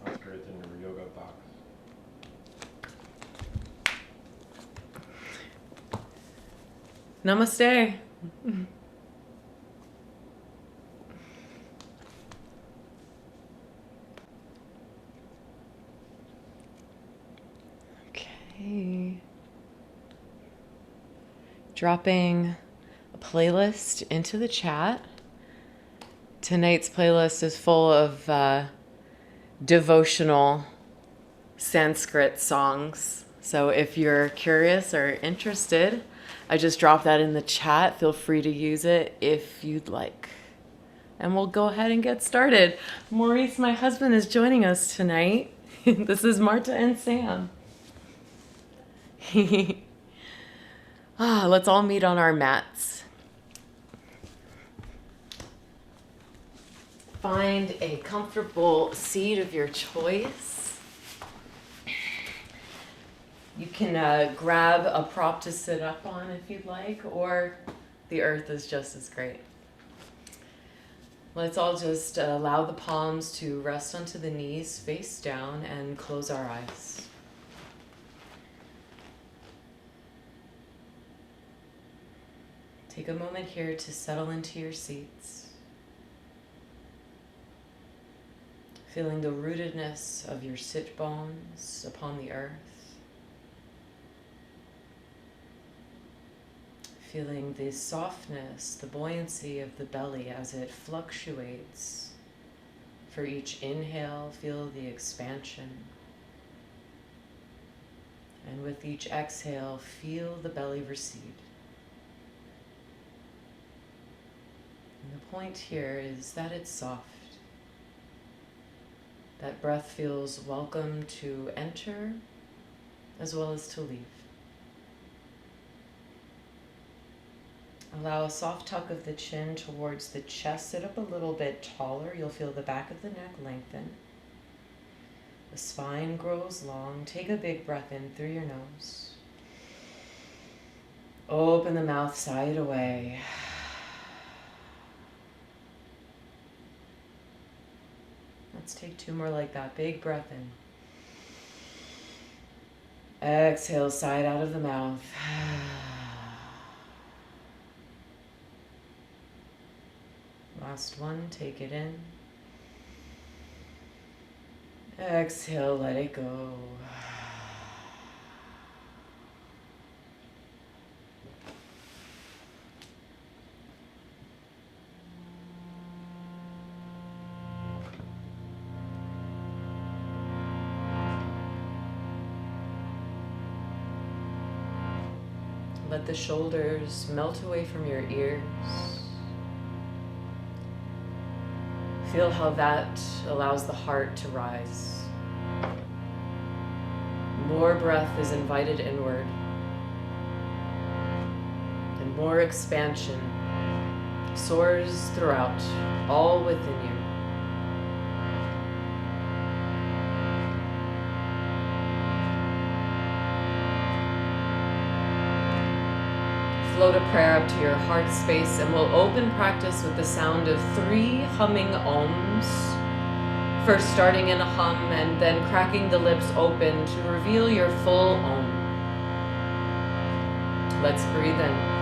Oscar, it's in your yoga box. Namaste. Okay. Dropping a playlist into the chat. Tonight's playlist is full of devotional Sanskrit songs. So if you're curious or interested, I just dropped that in the chat. Feel free to use it if you'd like. And we'll go ahead and get started. Maurice, my husband, is joining us tonight. This is Marta and Sam. Let's all meet on our mats. Find a comfortable seat of your choice. You can grab a prop to sit up on if you'd like, or the earth is just as great. Let's all just allow the palms to rest onto the knees, face down, and close our eyes. Take a moment here to settle into your seats. Feeling the rootedness of your sit bones upon the earth. Feeling the softness, the buoyancy of the belly as it fluctuates. For each inhale, feel the expansion. And with each exhale, feel the belly recede. And the point here is that it's soft. That breath feels welcome to enter as well as to leave. Allow a soft tuck of the chin towards the chest. Sit up a little bit taller. You'll feel the back of the neck lengthen. The spine grows long. Take a big breath in through your nose. Open the mouth, sigh it away. Let's take two more like that. Big breath in. Exhale, sigh it out of the mouth. Last one, take it in. Exhale, let it go. Let the shoulders melt away from your ears. Feel how that allows the heart to rise. More breath is invited inward. And more expansion soars throughout, all within you. Float a prayer up to your heart space, and we'll open practice with the sound of 3 humming ohms. First starting in a hum and then cracking the lips open to reveal your full om. Let's breathe in.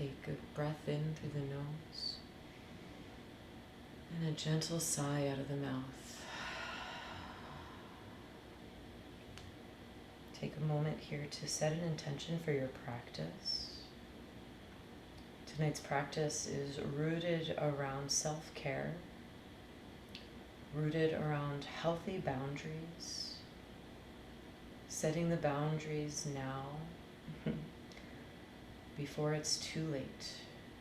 Take a breath in through the nose and a gentle sigh out of the mouth. Take a moment here to set an intention for your practice. Tonight's practice is rooted around self-care, rooted around healthy boundaries, setting the boundaries now before it's too late,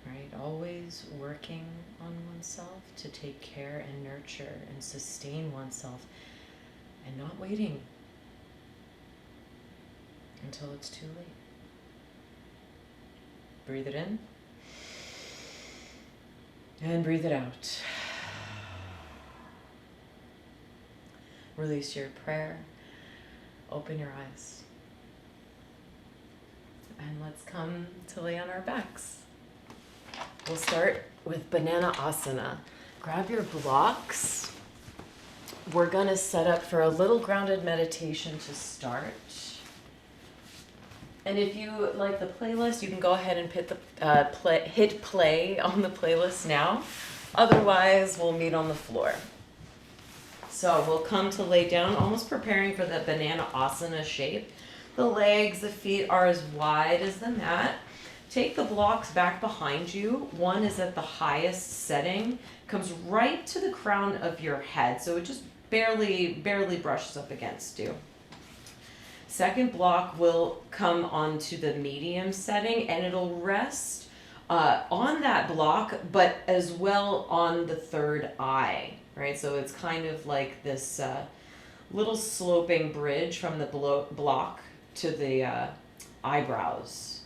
right? Always working on oneself to take care and nurture and sustain oneself, and not waiting until it's too late. Breathe it in and breathe it out. Release your prayer. Open your eyes. And let's come to lay on our backs. We'll start with Banana Asana. Grab your blocks. We're going to set up for a little grounded meditation to start. And if you like the playlist, you can go ahead and hit play on the playlist now. Otherwise, we'll meet on the floor. So we'll come to lay down, almost preparing for the Banana Asana shape. The legs, the feet are as wide as the mat. Take the blocks back behind you. One is at the highest setting, comes right to the crown of your head. So it just barely brushes up against you. Second block will come onto the medium setting, and it'll rest on that block, but as well on the third eye, right? So it's kind of like this little sloping bridge from the block to the eyebrows.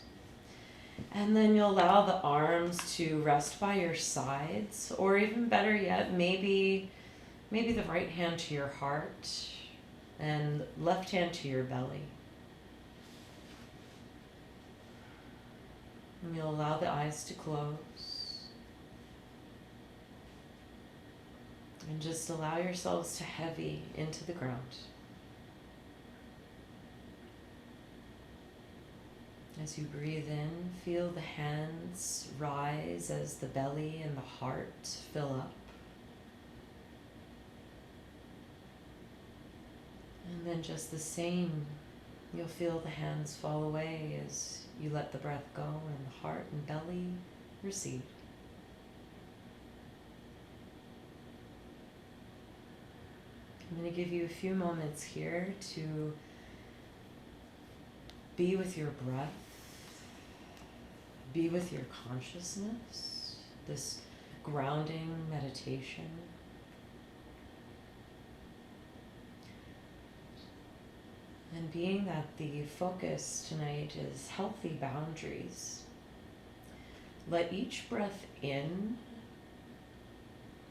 And then you'll allow the arms to rest by your sides, or even better yet, maybe the right hand to your heart and left hand to your belly. And you'll allow the eyes to close. And just allow yourselves to heavy into the ground. As you breathe in, feel the hands rise as the belly and the heart fill up. And then just the same, you'll feel the hands fall away as you let the breath go and the heart and belly recede. I'm going to give you a few moments here to be with your breath, be with your consciousness, this grounding meditation. And being that the focus tonight is healthy boundaries, let each breath in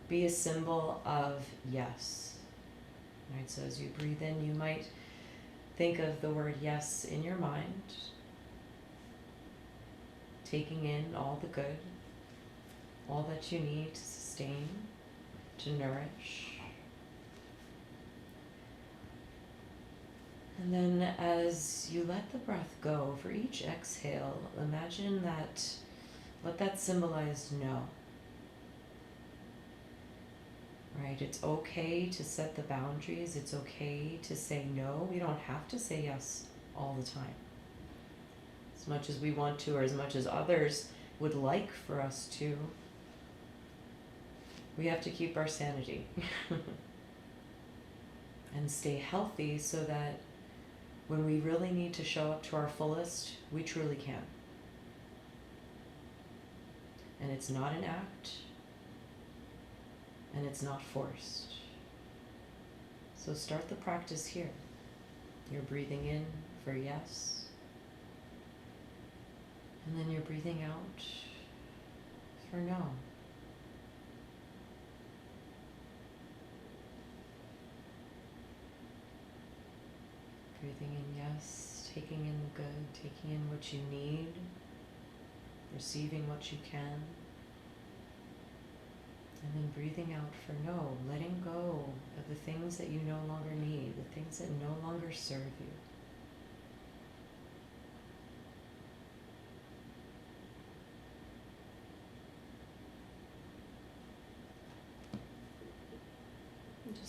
be a symbol of yes. Right, so as you breathe in, you might think of the word yes in your mind, taking in all the good, all that you need to sustain, to nourish. And then as you let the breath go, for each exhale, imagine that, let that symbolize no. Right? It's okay to set the boundaries. It's okay to say no. We don't have to say yes all the time, as much as we want to, or as much as others would like for us to. We have to keep our sanity and stay healthy so that when we really need to show up to our fullest, we truly can. And it's not an act, and it's not forced. So start the practice here. You're breathing in for yes, and then you're breathing out for no. Breathing in yes, taking in the good, taking in what you need, receiving what you can. And then breathing out for no, letting go of the things that you no longer need, the things that no longer serve you.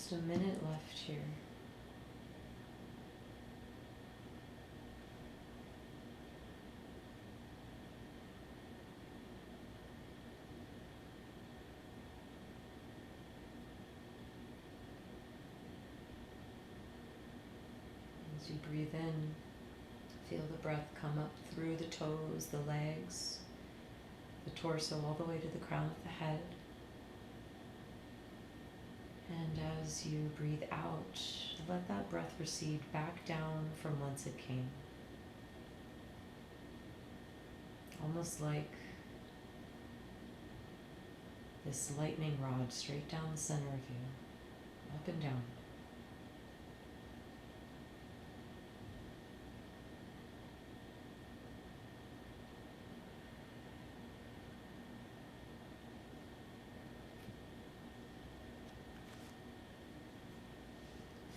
Just a minute left here. As you breathe in, feel the breath come up through the toes, the legs, the torso, all the way to the crown of the head. And as you breathe out, let that breath recede back down from whence it came. Almost like this lightning rod straight down the center of you, up and down.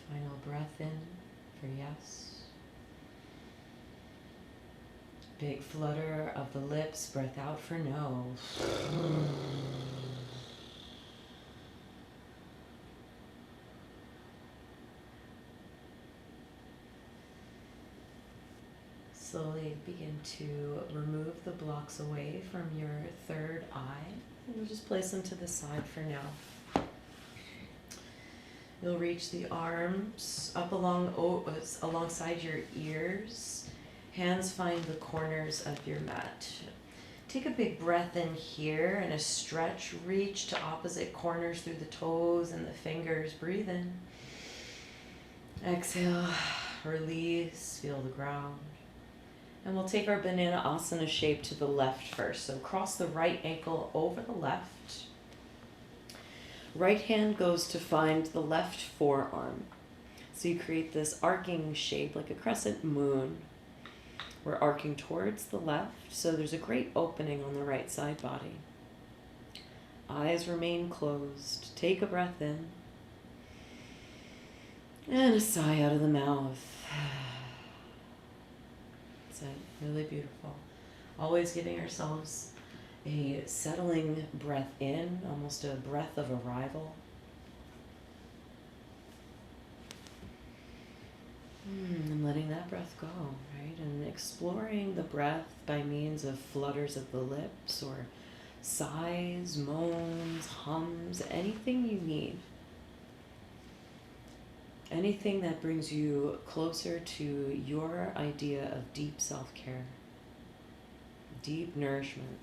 Final breath in for yes. Big flutter of the lips, breath out for no. Slowly begin to remove the blocks away from your third eye. And we'll just place them to the side for now. You'll reach the arms up alongside your ears. Hands find the corners of your mat. Take a big breath in here and a stretch. Reach to opposite corners through the toes and the fingers. Breathe in. Exhale. Release. Feel the ground. And we'll take our banana asana shape to the left first. So cross the right ankle over the left. Right hand goes to find the left forearm. So you create this arcing shape like a crescent moon. We're arcing towards the left, so there's a great opening on the right side body. Eyes remain closed. Take a breath in. And a sigh out of the mouth. That's it. Really beautiful. Always giving ourselves a settling breath in, almost a breath of arrival. And letting that breath go, right? And exploring the breath by means of flutters of the lips or sighs, moans, hums, anything you need. Anything that brings you closer to your idea of deep self-care, deep nourishment.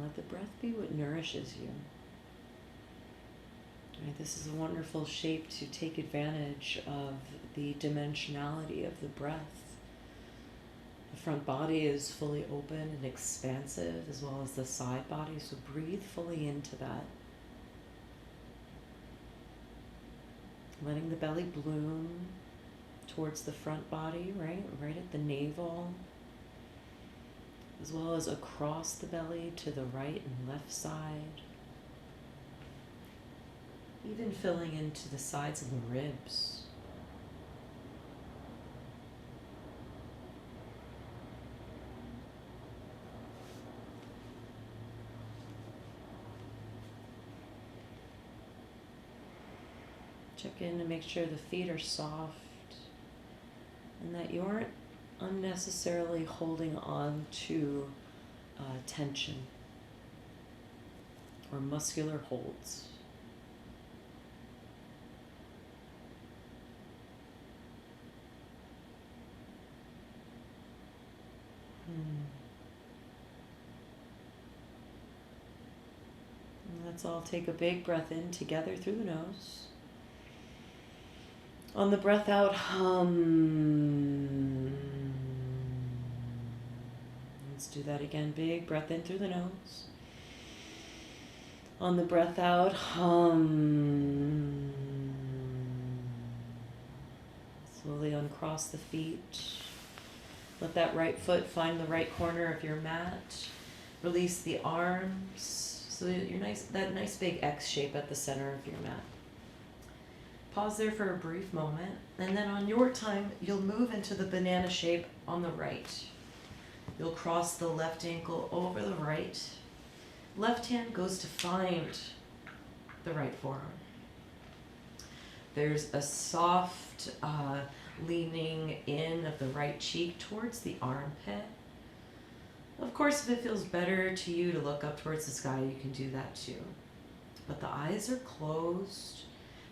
Let the breath be what nourishes you. Right, this is a wonderful shape to take advantage of the dimensionality of the breath. The front body is fully open and expansive, as well as the side body, so breathe fully into that. Letting the belly bloom towards the front body, right at the navel, as well as across the belly to the right and left side. Even filling into the sides of the ribs. Check in to make sure the feet are soft and that you aren't unnecessarily holding on to tension or muscular holds. And let's all take a big breath in together through the nose. On the breath out, hum. Let's do that again. Big breath in through the nose. On the breath out, hum. Slowly uncross the feet. Let that right foot find the right corner of your mat. Release the arms so that you're that nice big X shape at the center of your mat. Pause there for a brief moment, and then on your time, you'll move into the banana shape on the right. You'll cross the left ankle over the right. Left hand goes to find the right forearm. There's a soft leaning in of the right cheek towards the armpit. Of course, if it feels better to you to look up towards the sky, you can do that too. But the eyes are closed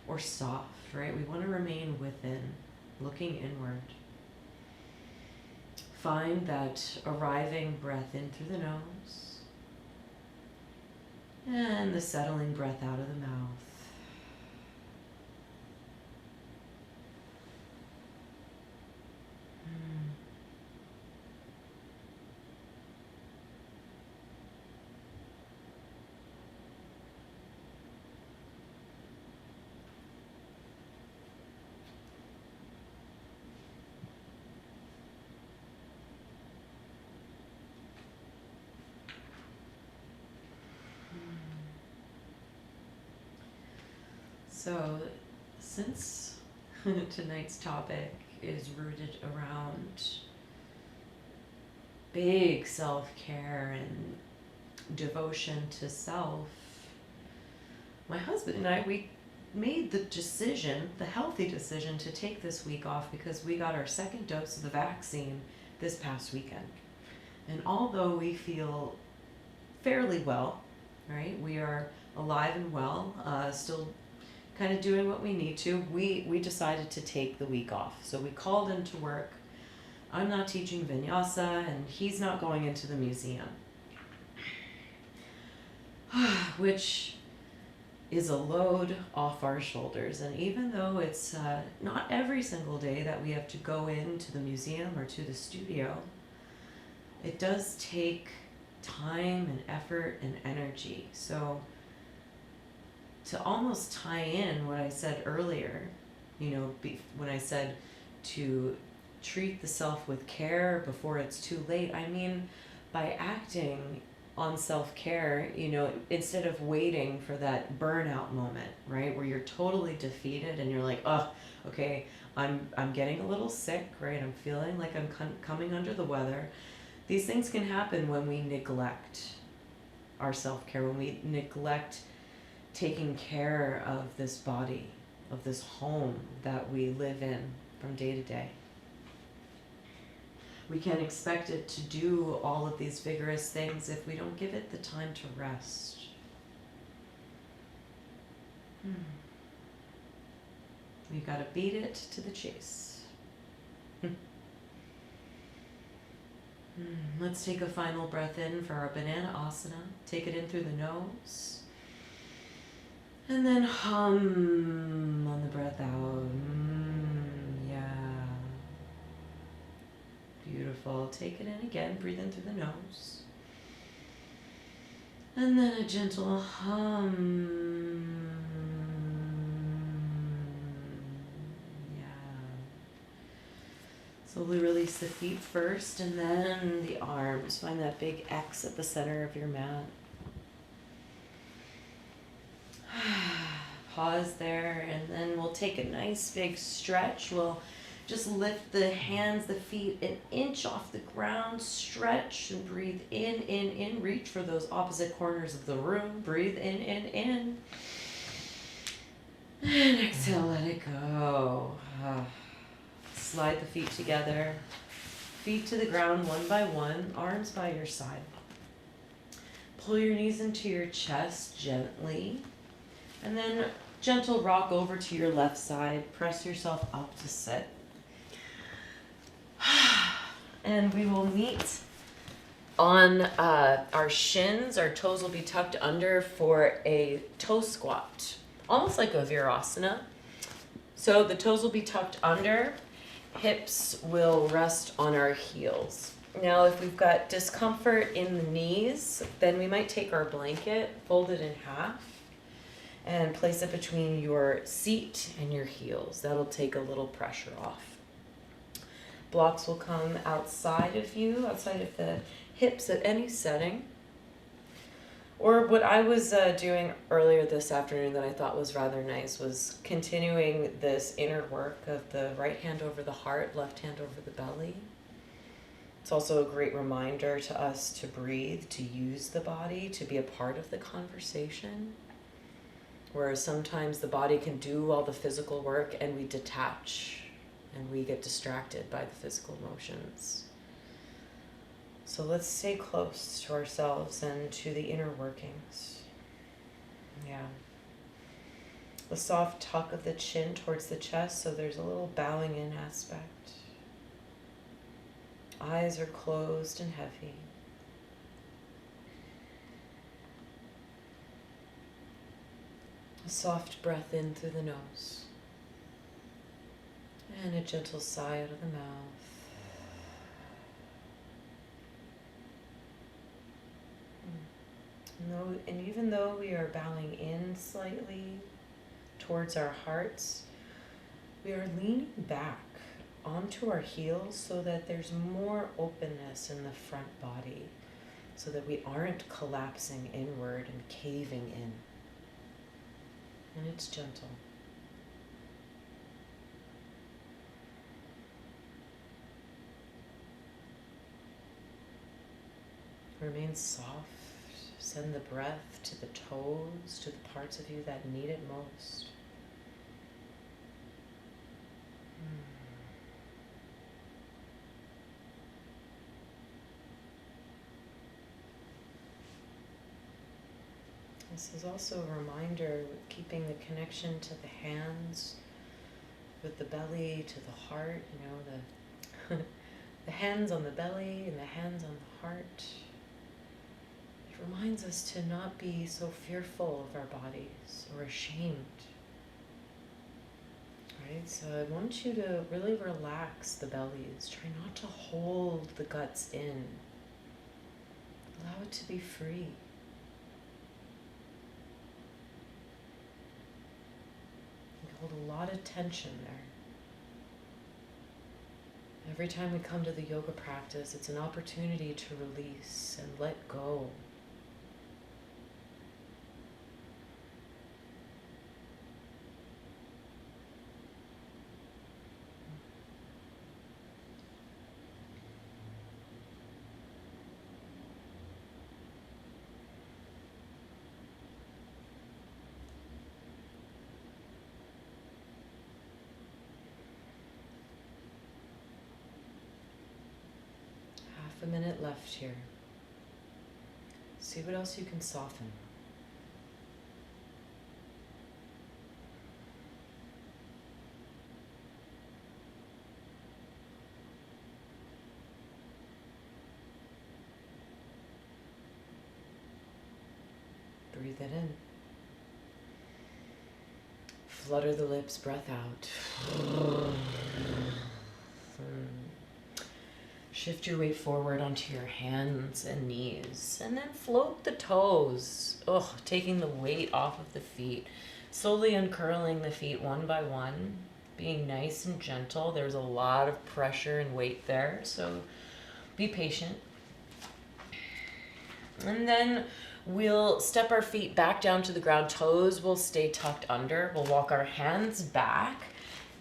or soft, right? We want to remain within, looking inward. Find that arriving breath in through the nose and the settling breath out of the mouth. So, since tonight's topic is rooted around big self-care and devotion to self, my husband and I, we made the decision, the healthy decision, to take this week off because we got our second dose of the vaccine this past weekend. And although we feel fairly well, right, we are alive and well, still kind of doing what we need to, we decided to take the week off. So we called into work. I'm not teaching vinyasa and he's not going into the museum. Which is a load off our shoulders. And even though it's not every single day that we have to go into the museum or to the studio, it does take time and effort and energy. So to almost tie in what I said earlier, when I said to treat the self with care before it's too late, I mean by acting on self-care, instead of waiting for that burnout moment, right, where you're totally defeated and you're like, oh, okay, I'm getting a little sick, right, I'm feeling like I'm coming under the weather. These things can happen when we neglect our self-care, when we neglect taking care of this body, of this home that we live in from day to day. We can't expect it to do all of these vigorous things if we don't give it the time to rest. We've got to beat it to the chase. Let's take a final breath in for our banana asana. Take it in through the nose. And then hum on the breath out. Yeah. Beautiful. Take it in again. Breathe in through the nose. And then a gentle hum. Yeah. Slowly release the feet first and then the arms. Find that big X at the center of your mat. Pause there, and then we'll take a nice big stretch. We'll just lift the hands, the feet an inch off the ground, stretch and breathe in, reach for those opposite corners of the room. Breathe in. And exhale, let it go. Slide the feet together, feet to the ground one by one, arms by your side. Pull your knees into your chest gently. And then gentle rock over to your left side. Press yourself up to sit. And we will meet on our shins. Our toes will be tucked under for a toe squat. Almost like a virasana. So the toes will be tucked under. Hips will rest on our heels. Now, if we've got discomfort in the knees, then we might take our blanket, fold it in half, and place it between your seat and your heels. That'll take a little pressure off. Blocks will come outside of you, outside of the hips at any setting. Or what I was doing earlier this afternoon that I thought was rather nice was continuing this inner work of the right hand over the heart, left hand over the belly. It's also a great reminder to us to breathe, to use the body, to be a part of the conversation. Whereas sometimes the body can do all the physical work and we detach and we get distracted by the physical motions. So let's stay close to ourselves and to the inner workings. Yeah. A soft tuck of the chin towards the chest, so there's a little bowing in aspect. Eyes are closed and heavy. A soft breath in through the nose. And a gentle sigh out of the mouth. And even though we are bowing in slightly towards our hearts, we are leaning back onto our heels so that there's more openness in the front body, so that we aren't collapsing inward and caving in. And it's gentle. Remain soft. Send the breath to the toes, to the parts of you that need it most. This is also a reminder of keeping the connection to the hands, with the belly to the heart, the hands on the belly and the hands on the heart. It reminds us to not be so fearful of our bodies or ashamed. Right? So I want you to really relax the bellies. Try not to hold the guts in. Allow it to be free. We hold a lot of tension there. Every time we come to the yoga practice, it's an opportunity to release and let go. A minute left here. See what else you can soften. Breathe it in. Flutter the lips, breath out. Shift your weight forward onto your hands and knees, and then float the toes. Taking the weight off of the feet. Slowly uncurling the feet one by one, being nice and gentle. There's a lot of pressure and weight there, so be patient. And then we'll step our feet back down to the ground. Toes will stay tucked under. We'll walk our hands back.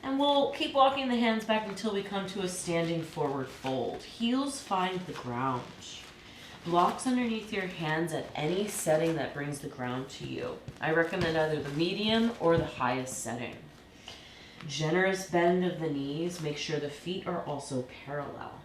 And we'll keep walking the hands back until we come to a standing forward fold. Heels find the ground. Blocks underneath your hands at any setting that brings the ground to you. I recommend either the medium or the highest setting. Generous bend of the knees. Make sure the feet are also parallel.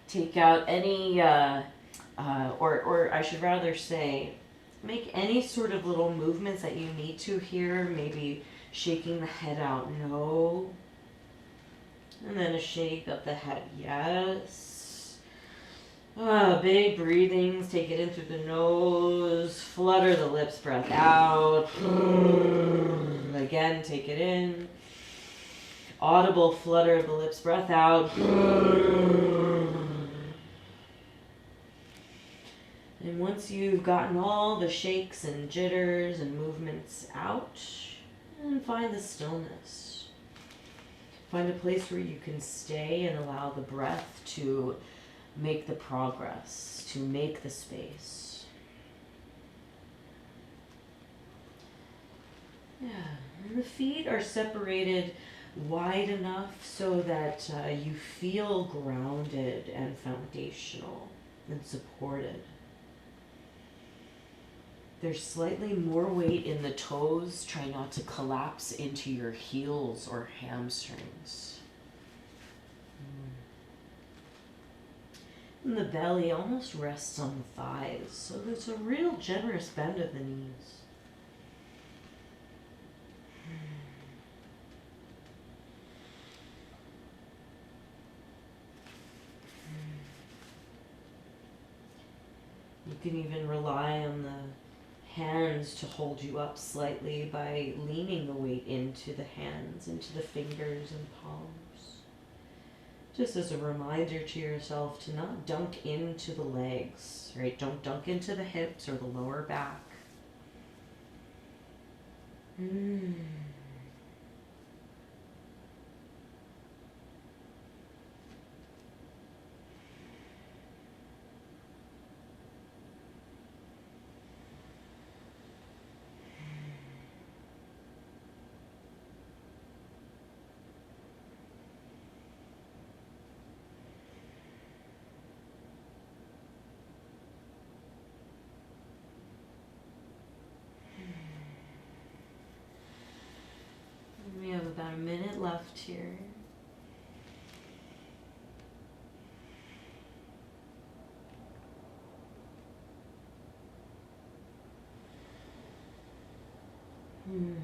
Take out any, or I should rather say, make any sort of little movements that you need to here. Maybe shaking the head out, no. And then a shake of the head, yes. Big breathings, take it in through the nose, flutter the lips, breath out. Again, take it in. Audible flutter of the lips, breath out. And once you've gotten all the shakes and jitters and movements out, and find the stillness. Find a place where you can stay and allow the breath to make the progress, to make the space. Yeah, and the feet are separated wide enough so that you feel grounded and foundational and supported. There's slightly more weight in the toes. Try not to collapse into your heels or hamstrings. And the belly almost rests on the thighs, so there's a real generous bend of the knees. You can even rely on the hands to hold you up slightly by leaning the weight into the hands, into the fingers and palms. Just as a reminder to yourself to not dunk into the legs, right? Don't dunk into the hips or the lower back. We have about a minute left here. And,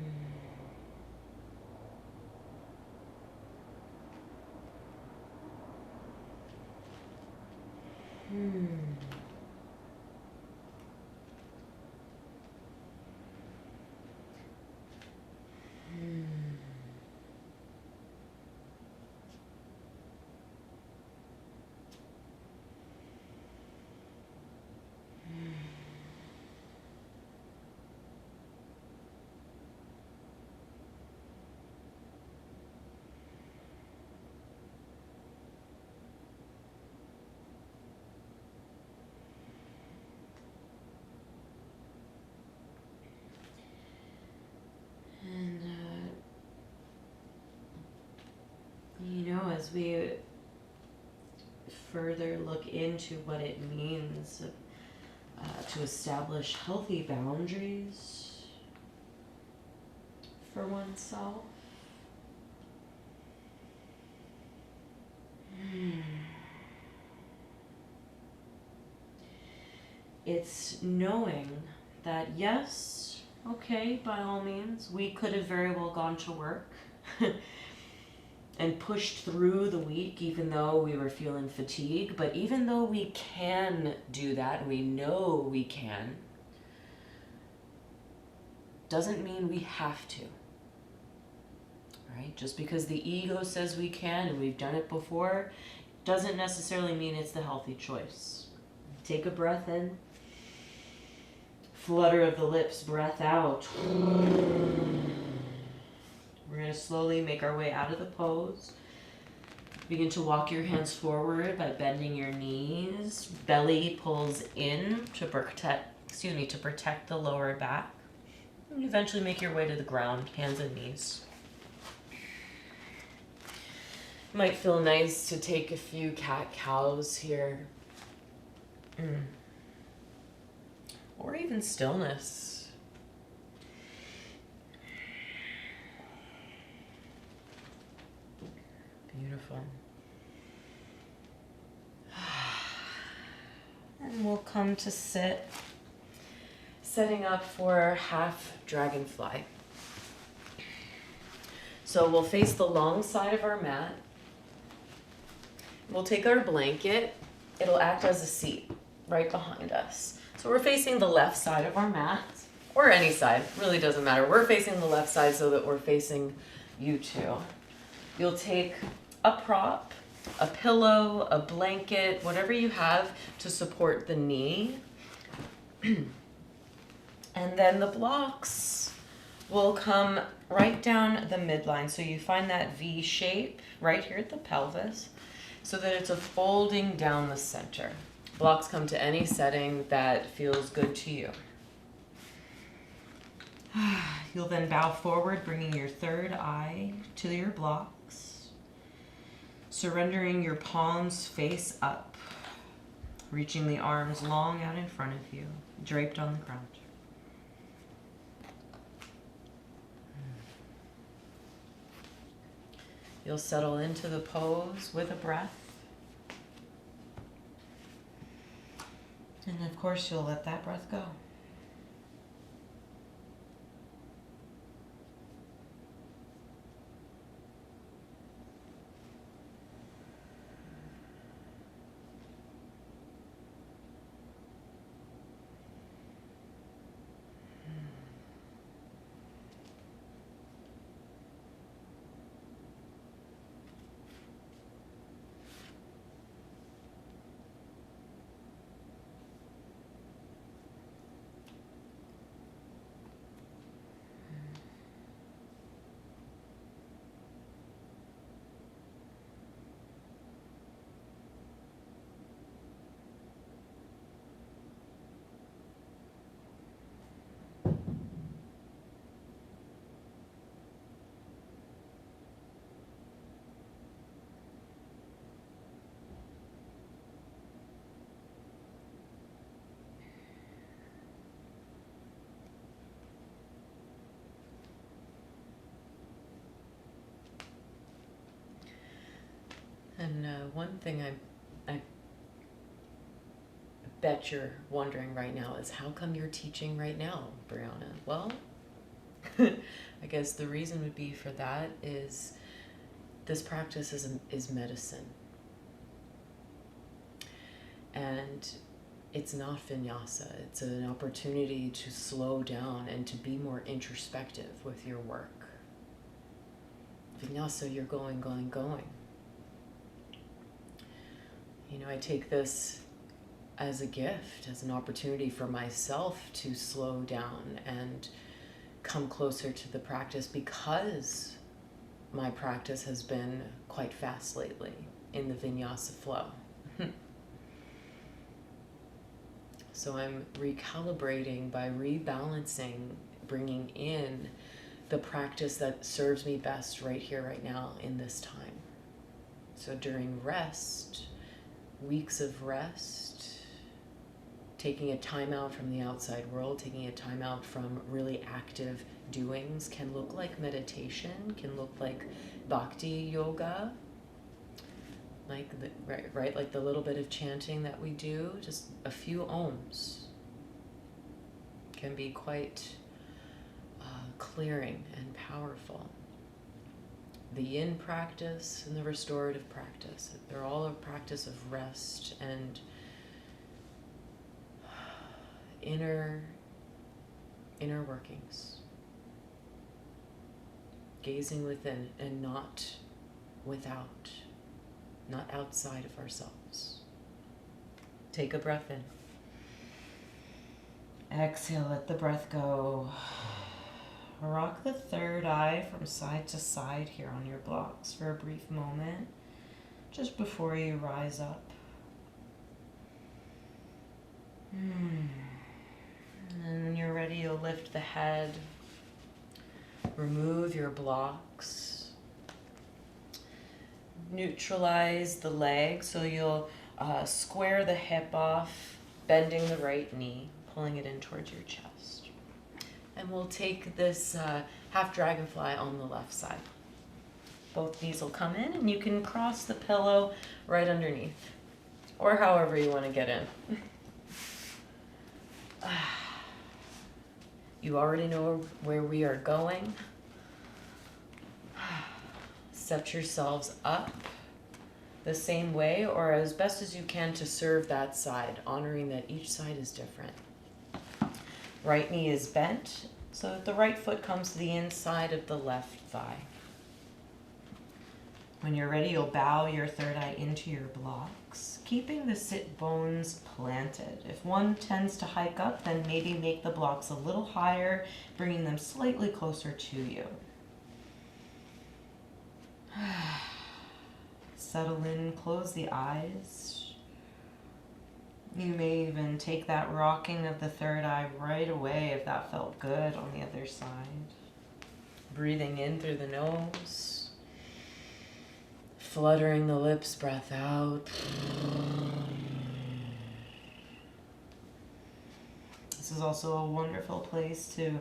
as we further look into what it means to establish healthy boundaries for oneself, it's knowing that yes, okay, by all means, we could have very well gone to work and pushed through the week even though we were feeling fatigue. But even though we can do that, we know we can, doesn't mean we have to. Right? Just because the ego says we can and we've done it before, doesn't necessarily mean it's the healthy choice. Take a breath in. Flutter of the lips, breath out. We're going to slowly make our way out of the pose. Begin to walk your hands forward by bending your knees. Belly pulls in to protect the lower back. And eventually make your way to the ground, hands and knees. Might feel nice to take a few cat-cows here. Or even stillness. Beautiful. And we'll come to sit, setting up for half dragonfly. So we'll face the long side of our mat. We'll take our blanket. It'll act as a seat right behind us. So we're facing the left side of our mat, or any side, really doesn't matter. We're facing the left side so that we're facing you two. You'll take a prop, a pillow, a blanket, whatever you have to support the knee. And then the blocks will come right down the midline. So you find that V shape right here at the pelvis so that it's a folding down the center. Blocks come to any setting that feels good to you. You'll then bow forward, bringing your third eye to your blocks, surrendering your palms face up, reaching the arms long out in front of you, draped on the ground. You'll settle into the pose with a breath. And of course, you'll let that breath go. And one thing I bet you're wondering right now is, how come you're teaching right now, Brianna? Well, I guess the reason would be for that is this practice is medicine. And it's not vinyasa. It's an opportunity to slow down and to be more introspective with your work. Vinyasa, you're going, going, going. You know, I take this as a gift, as an opportunity for myself to slow down and come closer to the practice, because my practice has been quite fast lately in the vinyasa flow. So I'm recalibrating by rebalancing, bringing in the practice that serves me best right here, right now, in this time. So during rest, weeks of rest, taking a time out from the outside world, taking a time out from really active doings can look like meditation, can look like bhakti yoga, like like the little bit of chanting that we do, just a few ohms can be quite clearing and powerful. The yin practice and the restorative practice, they're all a practice of rest and inner workings. Gazing within and not without, not outside of ourselves. Take a breath in. Exhale, let the breath go. Rock the third eye from side to side here on your blocks for a brief moment, just before you rise up. And when you're ready, you'll lift the head, remove your blocks, neutralize the leg, so you'll square the hip off, bending the right knee, pulling it in towards your chest. And we'll take this half dragonfly on the left side. Both knees will come in, and you can cross the pillow right underneath, or however you want to get in. You already know where we are going. Set yourselves up the same way, or as best as you can, to serve that side, honoring that each side is different. Right knee is bent so that the right foot comes to the inside of the left thigh. When you're ready, you'll bow your third eye into your blocks, keeping the sit bones planted. If one tends to hike up, then maybe make the blocks a little higher, bringing them slightly closer to you. Settle in, close the eyes. You may even take that rocking of the third eye right away if that felt good on the other side. Breathing in through the nose. Fluttering the lips, breath out. This is also a wonderful place to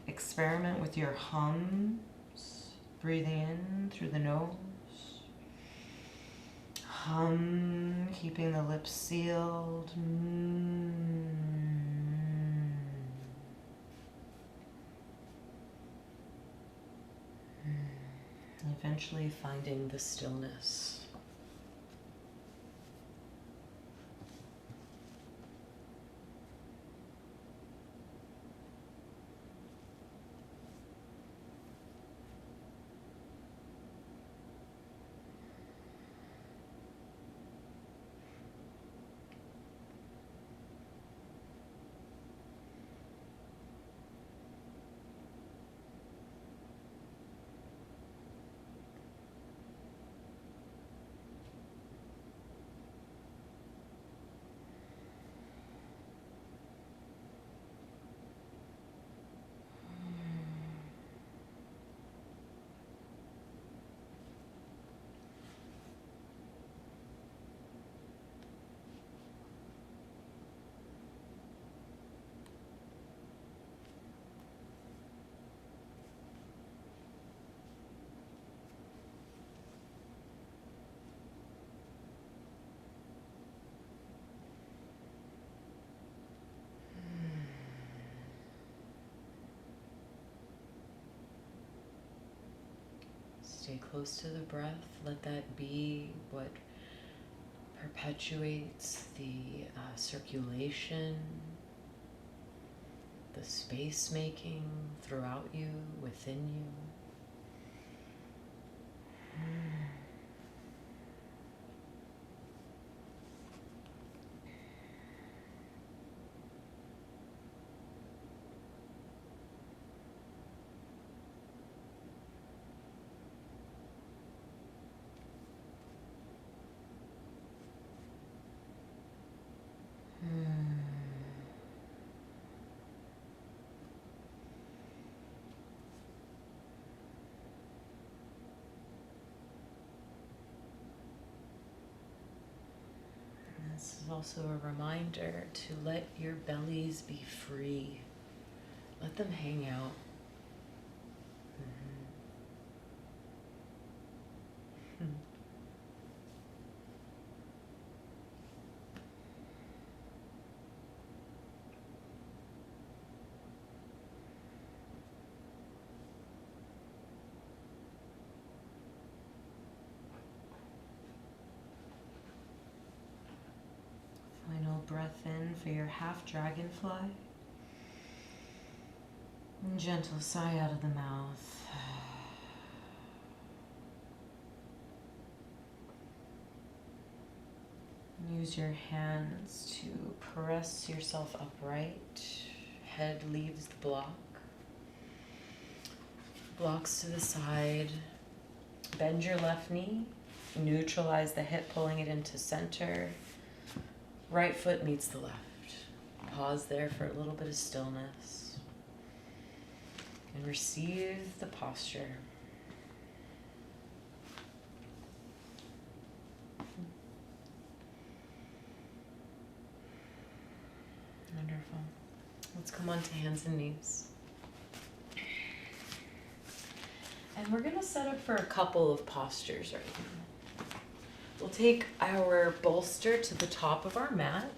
experiment with your hums. Breathing in through the nose. Hum, keeping the lips sealed. Eventually finding the stillness. Stay close to the breath. Let that be what perpetuates the circulation, the space making throughout you, within you. This is also a reminder to let your bellies be free. Let them hang out. Final breath in for your half dragonfly. And gentle sigh out of the mouth. Use your hands to press yourself upright. Head leaves the block. Blocks to the side. Bend your left knee. Neutralize the hip, pulling it into center. Right foot meets the left. Pause there for a little bit of stillness. And receive the posture. Wonderful. Let's come onto hands and knees. And we're going to set up for a couple of postures right now. We'll take our bolster to the top of our mat,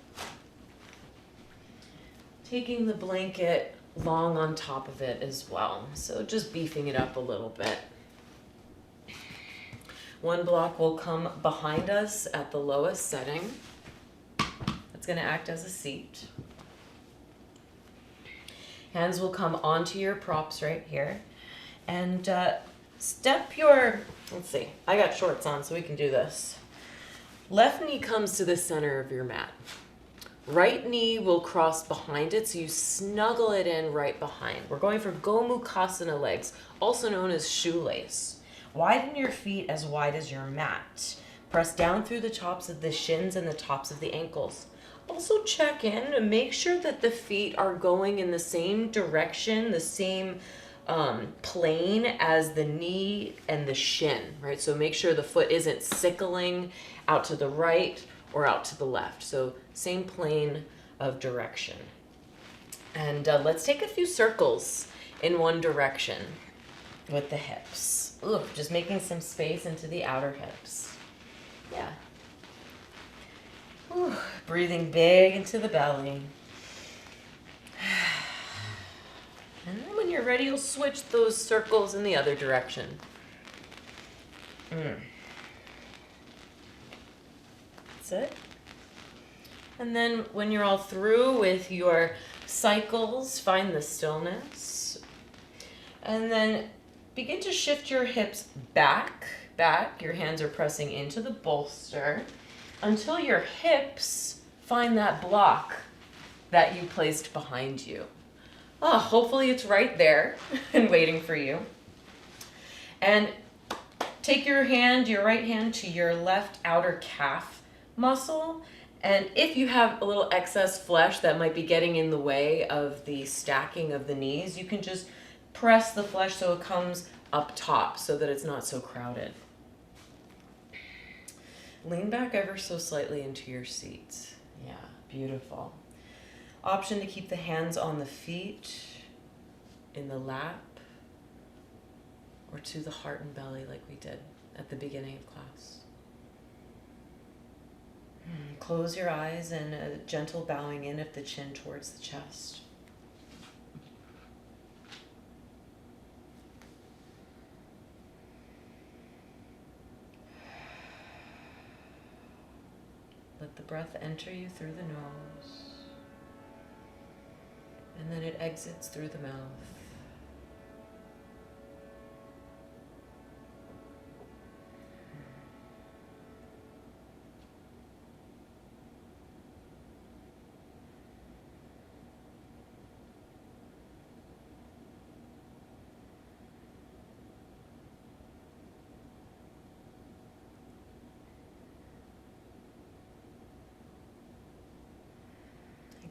taking the blanket long on top of it as well. So just beefing it up a little bit. One block will come behind us at the lowest setting. It's going to act as a seat. Hands will come onto your props right here. And Step your, let's see, I got shorts on so we can do this. Left knee comes to the center of your mat. Right knee will cross behind it, so you snuggle it in right behind. We're going for Gomukhasana legs, also known as shoelace. Widen your feet as wide as your mat. Press down through the tops of the shins and the tops of the ankles. Also check in and make sure that the feet are going in the same direction, the same plane as the knee and the shin, right? So make sure the foot isn't sickling out to the right or out to the left. So same plane of direction. And let's take a few circles in one direction with the hips. Ooh, just making some space into the outer hips. Yeah. Ooh, breathing big into the belly. And then when you're ready, you'll switch those circles in the other direction. That's it. And then when you're all through with your cycles, find the stillness. And then begin to shift your hips back. Your hands are pressing into the bolster until your hips find that block that you placed behind you. Oh, hopefully it's right there and waiting for you. And take your right hand to your left outer calf muscle. And if you have a little excess flesh that might be getting in the way of the stacking of the knees, you can just press the flesh so it comes up top so that it's not so crowded. Lean back ever so slightly into your seat. Yeah, beautiful. Option to keep the hands on the feet, in the lap, or to the heart and belly like we did at the beginning of class. Close your eyes and a gentle bowing in of the chin towards the chest. Let the breath enter you through the nose, and then it exits through the mouth.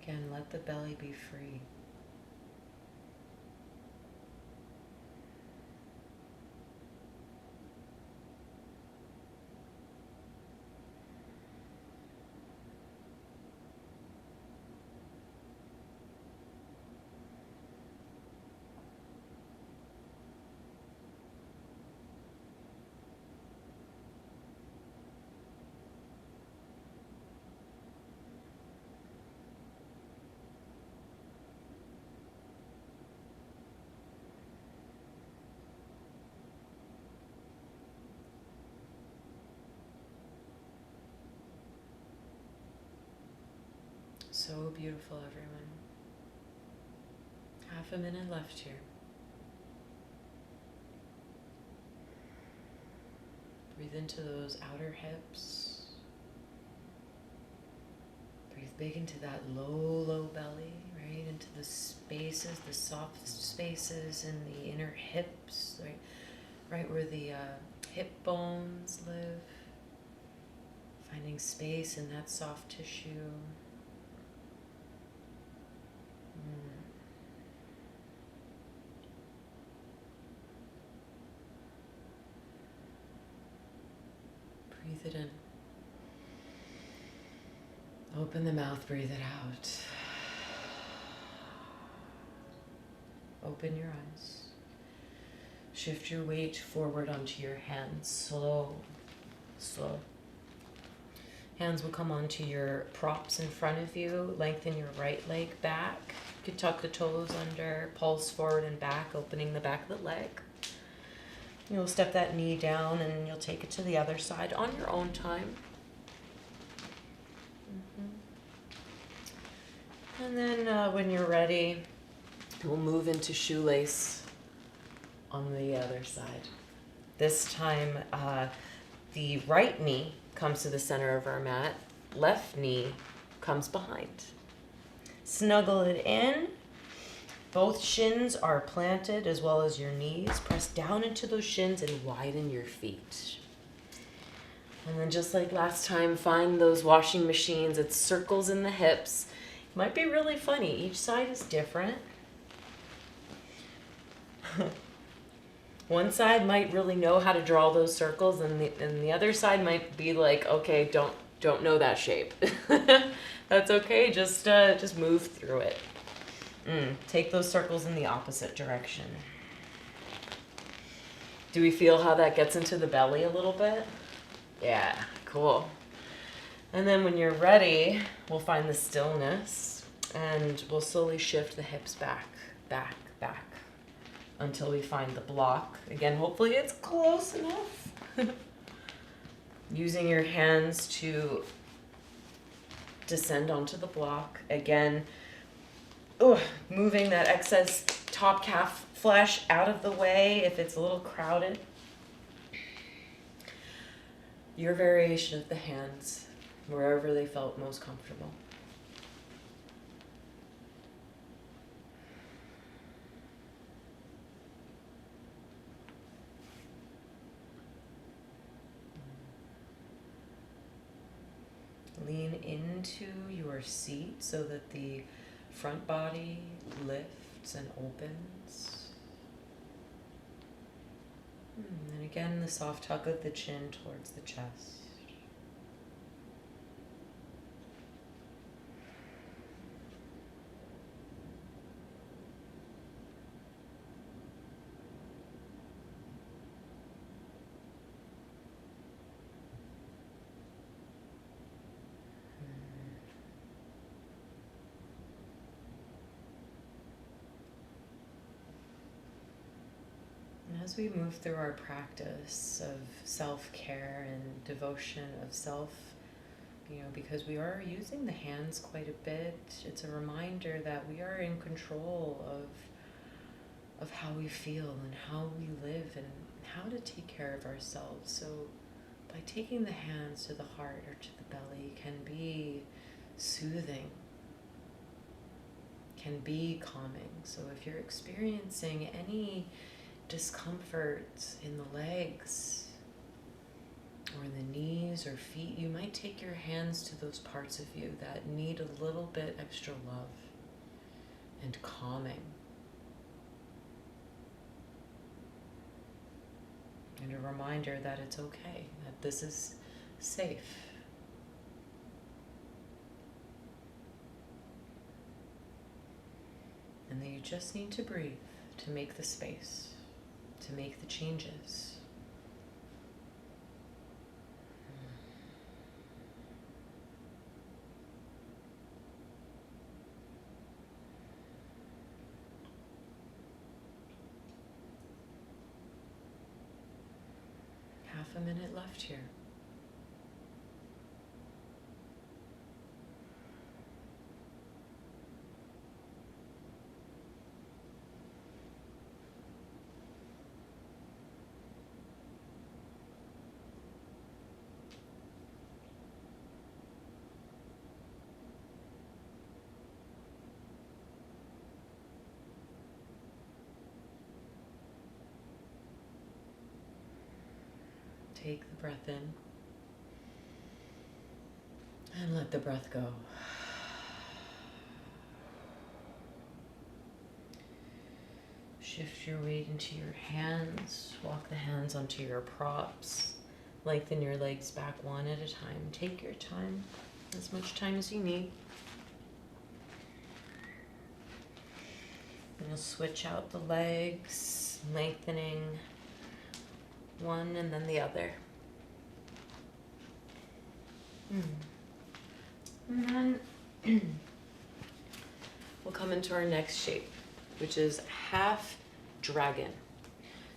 Again, let the belly be free. So beautiful, everyone. Half a minute left here. Breathe into those outer hips. Breathe big into that low belly, right? Into the spaces, the soft spaces in the inner hips, right where the hip bones live. Finding space in that soft tissue. Breathe it in. Open the mouth, breathe it out. Open your eyes. Shift your weight forward onto your hands. Slow. Hands will come onto your props in front of you. Lengthen your right leg back. You could tuck the toes under, pulse forward and back, opening the back of the leg. You'll step that knee down and you'll take it to the other side on your own time. And then when you're ready, we'll move into shoelace on the other side. This time, the right knee comes to the center of our mat. Left knee comes behind. Snuggle it in. Both shins are planted as well as your knees. Press down into those shins and widen your feet. And then just like last time, find those washing machines. It's circles in the hips. Might be really funny. Each side is different. One side might really know how to draw those circles, and the other side might be like, okay, don't know that shape. That's okay. Just move through it. Take those circles in the opposite direction. Do we feel how that gets into the belly a little bit? Yeah, cool. And then when you're ready, we'll find the stillness and we'll slowly shift the hips back, back, back until we find the block. Again, hopefully it's close enough. Using your hands to descend onto the block. Again, moving that excess top calf flesh out of the way if it's a little crowded. Your variation of the hands, wherever they felt most comfortable. Lean into your seat so that the front body lifts and opens. And again, the soft tuck of the chin towards the chest. As we move through our practice of self-care and devotion of self, because we are using the hands quite a bit, it's a reminder that we are in control of how we feel and how we live and how to take care of ourselves. So by taking the hands to the heart or to the belly can be soothing, can be calming. So if you're experiencing any discomfort in the legs or in the knees or feet, you might take your hands to those parts of you that need a little bit extra love and calming. And a reminder that it's okay, that this is safe. And that you just need to breathe to make the space, to make the changes. Half a minute left here. Take the breath in and let the breath go. Shift your weight into your hands. Walk the hands onto your props. Lengthen your legs back one at a time. Take your time, as much time as you need. And you'll switch out the legs, lengthening one and then the other. And then we'll come into our next shape, which is half dragon.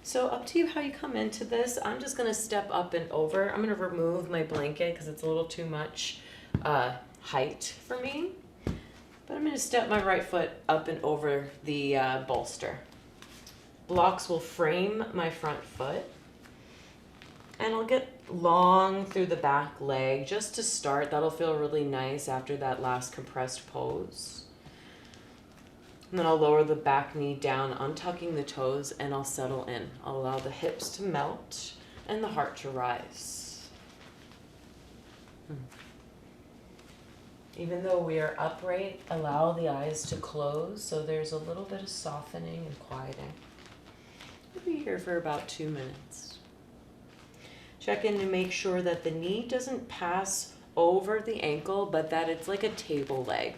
So up to you how you come into this. I'm just going to step up and over. I'm going to remove my blanket because it's a little too much height for me. But I'm going to step my right foot up and over the bolster. Blocks will frame my front foot. And I'll get long through the back leg just to start. That'll feel really nice after that last compressed pose. And then I'll lower the back knee down, untucking the toes, and I'll settle in. I'll allow the hips to melt and the heart to rise. Even though we are upright, allow the eyes to close so there's a little bit of softening and quieting. We'll be here for about 2 minutes. Check in to make sure that the knee doesn't pass over the ankle, but that it's like a table leg.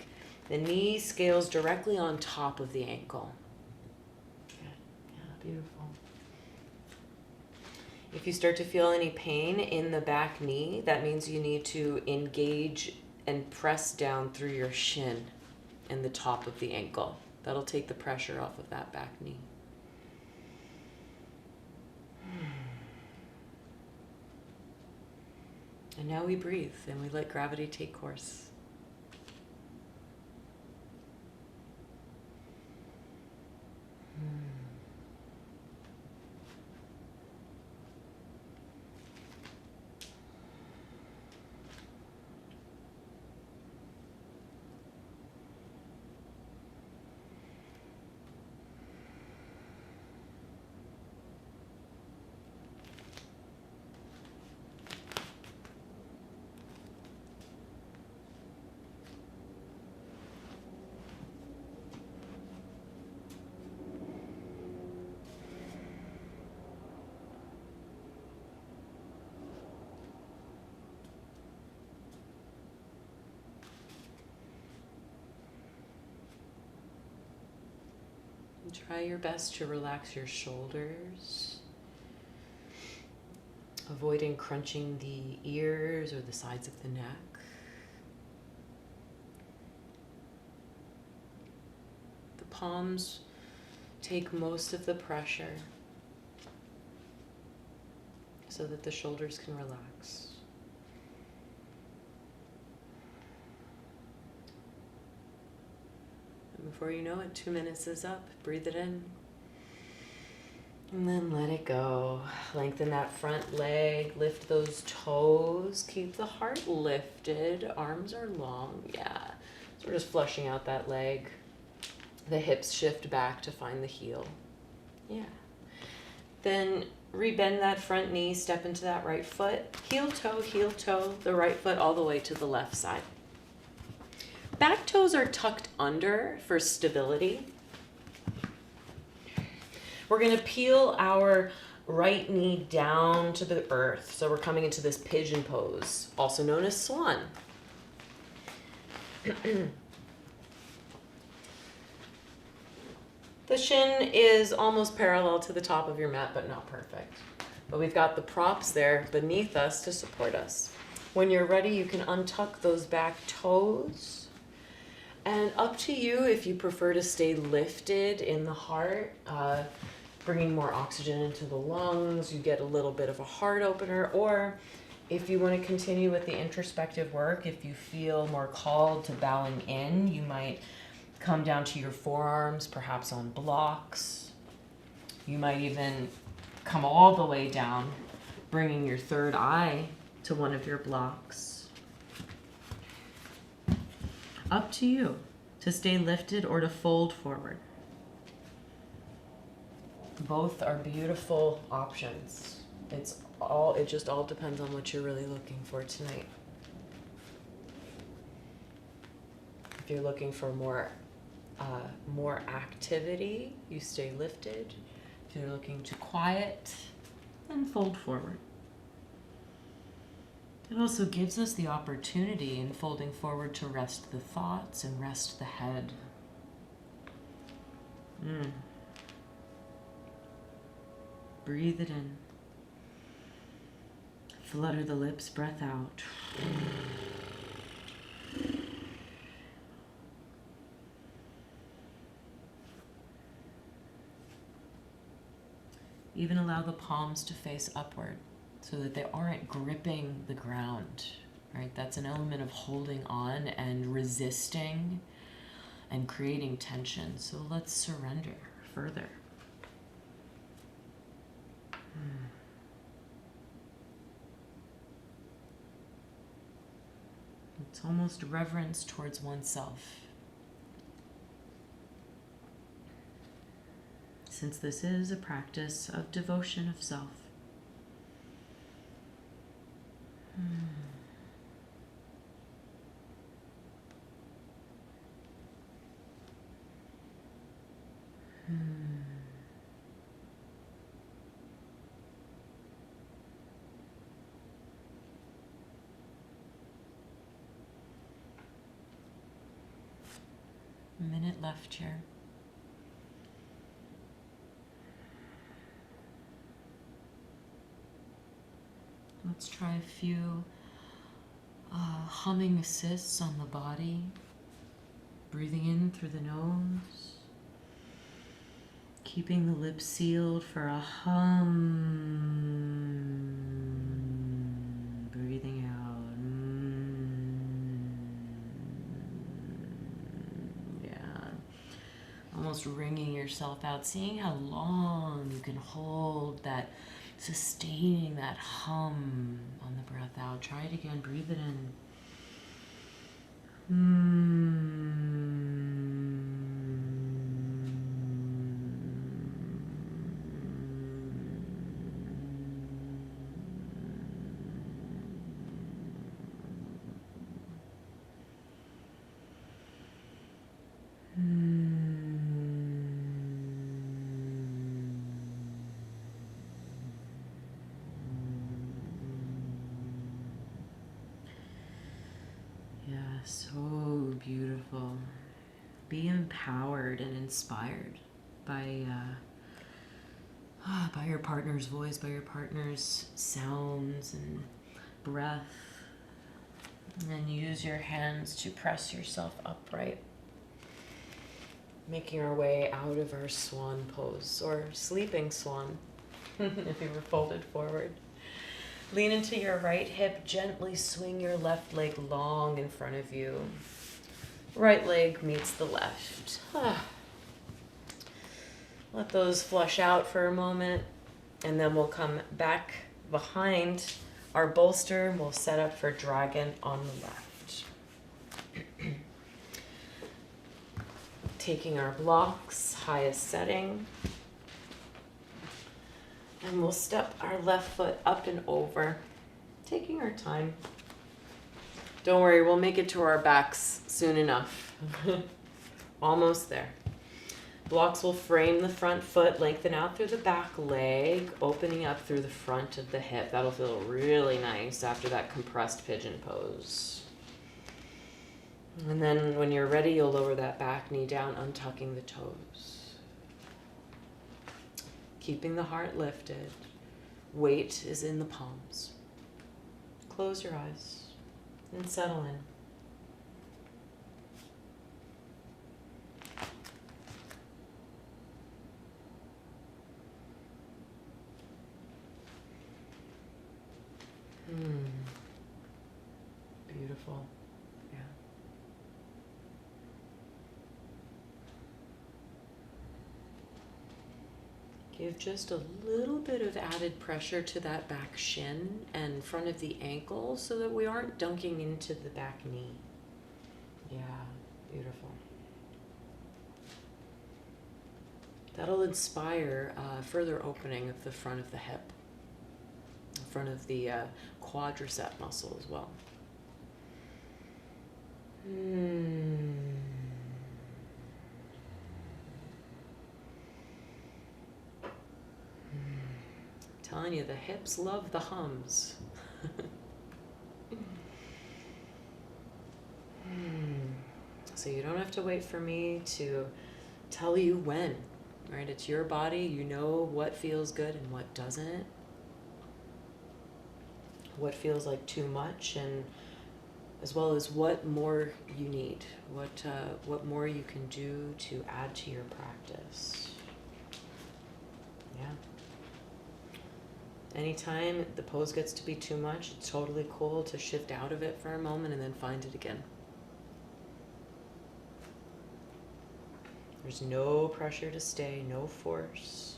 The knee scales directly on top of the ankle. Good. Yeah, beautiful. If you start to feel any pain in the back knee, that means you need to engage and press down through your shin and the top of the ankle. That'll take the pressure off of that back knee. And now we breathe and we let gravity take course. Try your best to relax your shoulders, avoiding crunching the ears or the sides of the neck. The palms take most of the pressure so that the shoulders can relax. Before you know it, 2 minutes is up. Breathe it in. And then let it go. Lengthen that front leg. Lift those toes. Keep the heart lifted. Arms are long. Yeah. So we're just flushing out that leg. The hips shift back to find the heel. Yeah. Then rebend that front knee. Step into that right foot. Heel toe, the right foot all the way to the left side. Back toes are tucked under for stability. We're going to peel our right knee down to the earth. So we're coming into this pigeon pose, also known as swan. The shin is almost parallel to the top of your mat, but not perfect. But we've got the props there beneath us to support us. When you're ready, you can untuck those back toes. And up to you if you prefer to stay lifted in the heart, bringing more oxygen into the lungs, you get a little bit of a heart opener, or if you want to continue with the introspective work, if you feel more called to bowing in, you might come down to your forearms, perhaps on blocks. You might even come all the way down, bringing your third eye to one of your blocks. Up to you to stay lifted or to fold forward. Both are beautiful options. It just all depends on what you're really looking for tonight. If you're looking for more activity, you stay lifted. If you're looking to quiet, then fold forward. It also gives us the opportunity in folding forward to rest the thoughts and rest the head. Breathe it in. Flutter the lips, breath out. Even allow the palms to face upward so that they aren't gripping the ground, right? That's an element of holding on and resisting and creating tension. So let's surrender further. It's almost reverence towards oneself. Since this is a practice of devotion of self. A minute left here. Let's try a few humming assists on the body. Breathing in through the nose. Keeping the lips sealed for a hum. Breathing out. Yeah. Almost wringing yourself out. Seeing how long you can hold that, sustaining that hum on the breath out. Try it again. Breathe it in. So beautiful. Be empowered and inspired by your partner's voice, by your partner's sounds and breath. And then use your hands to press yourself upright. Making our way out of our swan pose, or sleeping swan, if you were folded forward. Lean into your right hip, gently swing your left leg long in front of you. Right leg meets the left. Let those flush out for a moment, and then we'll come back behind our bolster and we'll set up for dragon on the left. Taking our blocks, highest setting. And we'll step our left foot up and over, taking our time. Don't worry, we'll make it to our backs soon enough. Almost there. Blocks will frame the front foot, lengthen out through the back leg, opening up through the front of the hip. That'll feel really nice after that compressed pigeon pose. And then when you're ready, you'll lower that back knee down, untucking the toes. Keeping the heart lifted. Weight is in the palms. Close your eyes and settle in. Beautiful. Yeah. Give just a little bit of added pressure to that back shin and front of the ankle so that we aren't dunking into the back knee. Yeah, beautiful. That'll inspire further opening of the front of the hip, the front of the quadricep muscle as well. Telling you, the hips love the hums. So you don't have to wait for me to tell you when, right? It's your body. You know what feels good and what doesn't. What feels like too much, and as well as what more you need, what more you can do to add to your practice. Yeah. Anytime the pose gets to be too much, it's totally cool to shift out of it for a moment and then find it again. There's no pressure to stay, no force.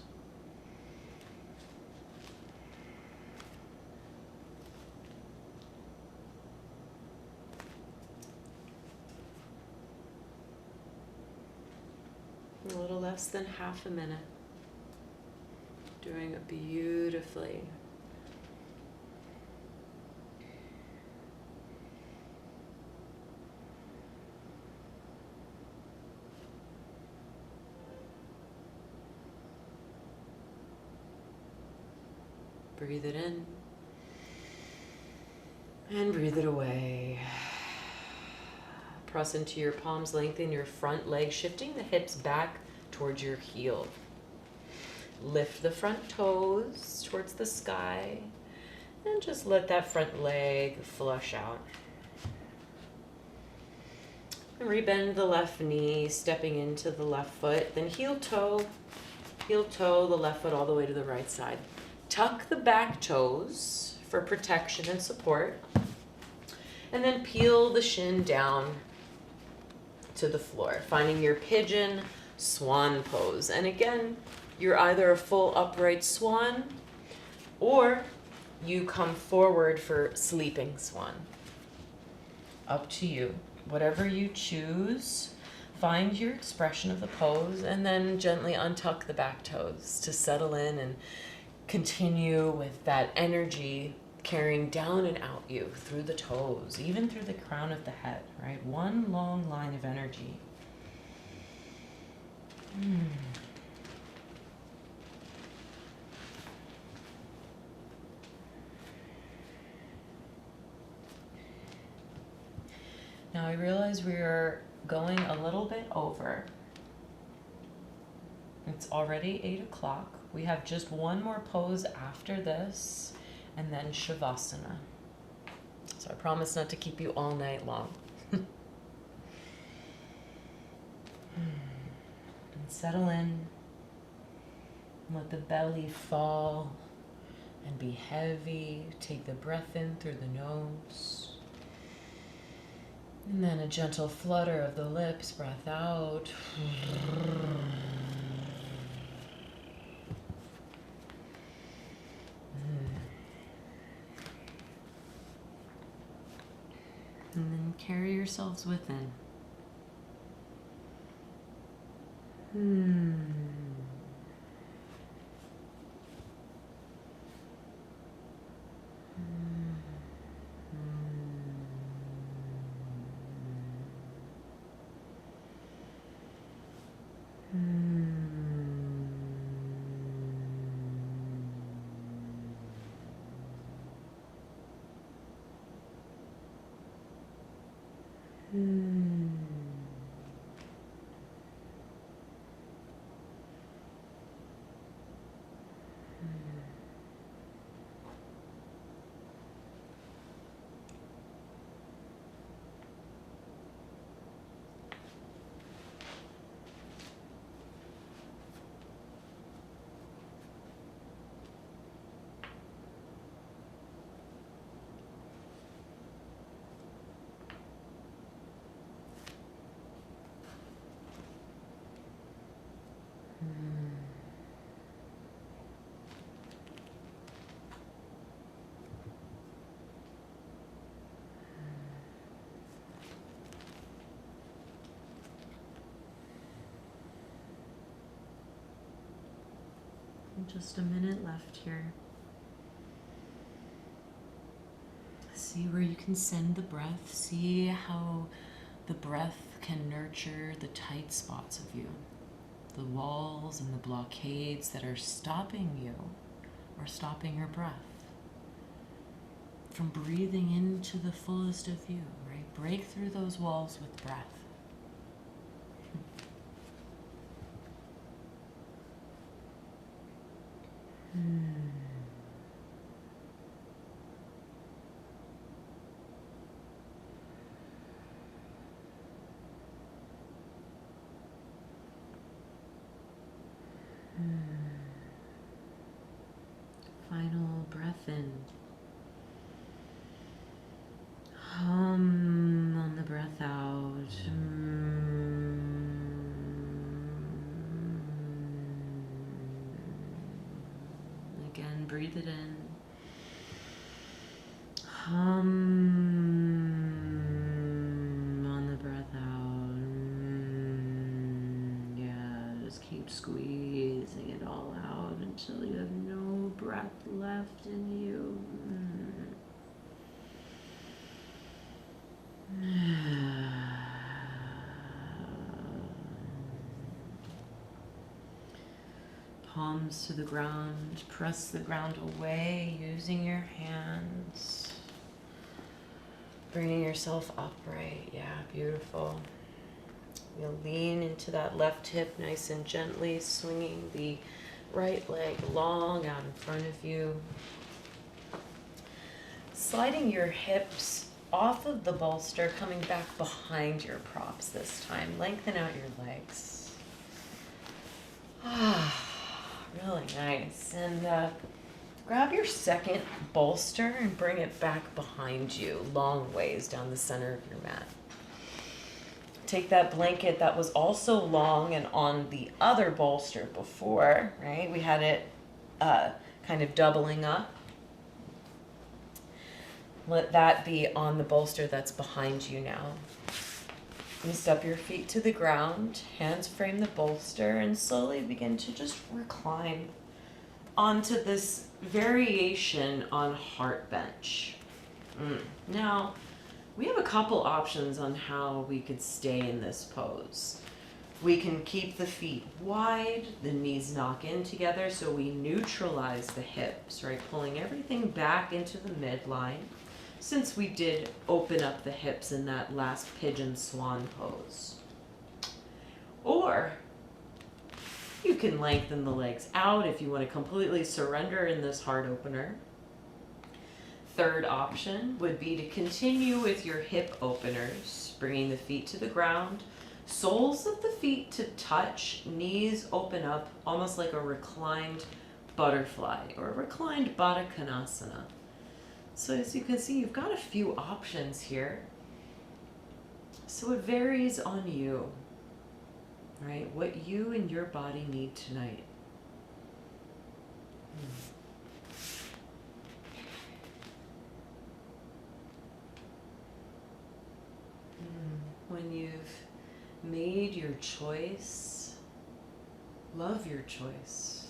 little less than half a minute. Doing it beautifully. Breathe it in and breathe it away. Press into your palms, lengthen your front leg, shifting the hips back towards your heel. Lift the front toes towards the sky and just let that front leg flush out. And rebend the left knee, stepping into the left foot, then heel toe, the left foot all the way to the right side. Tuck the back toes for protection and support. And then peel the shin down to the floor, finding your pigeon swan pose. And again, you're either a full upright swan or you come forward for sleeping swan. Up to you. Whatever you choose, find your expression of the pose and then gently untuck the back toes to settle in and continue with that energy carrying down and out you through the toes, even through the crown of the head, right? One long line of energy. Now I realize we are going a little bit over. It's already 8 o'clock. We have just one more pose after this, and then Shavasana. So I promise not to keep you all night long. And settle in. Let the belly fall and be heavy. Take the breath in through the nose. And then a gentle flutter of the lips, breath out. And then carry yourselves within. Just a minute left here. See where you can send the breath. See how the breath can nurture the tight spots of you, the walls and the blockades that are stopping you or stopping your breath from breathing into the fullest of you, right? Break through those walls with breath. Final breath in. Hum on the breath out. Again, breathe it in. Hum on the breath out. Yeah, just keep squeezing it all out until you have no breath left in you. Palms to the ground, press the ground away using your hands. Bringing yourself upright, yeah, beautiful. You'll lean into that left hip nice and gently, swinging the right leg long out in front of you. Sliding your hips off of the bolster, coming back behind your props this time. Lengthen out your legs. Really nice. And grab your second bolster and bring it back behind you, long ways down the center of your mat. Take that blanket that was also long and on the other bolster before, right? We had it kind of doubling up. Let that be on the bolster that's behind you now. You step your feet to the ground, hands frame the bolster, and slowly begin to just recline onto this variation on heart bench. Now, we have a couple options on how we could stay in this pose. We can keep the feet wide, the knees knock in together, so we neutralize the hips, right? Pulling everything back into the midline, since we did open up the hips in that last pigeon swan pose. Or you can lengthen the legs out if you want to completely surrender in this heart opener. Third option would be to continue with your hip openers, bringing the feet to the ground, soles of the feet to touch, knees open up, almost like a reclined butterfly or a reclined Baddha Konasana. So as you can see, you've got a few options here. So it varies on you, right? What you and your body need tonight. When you've made your choice, love your choice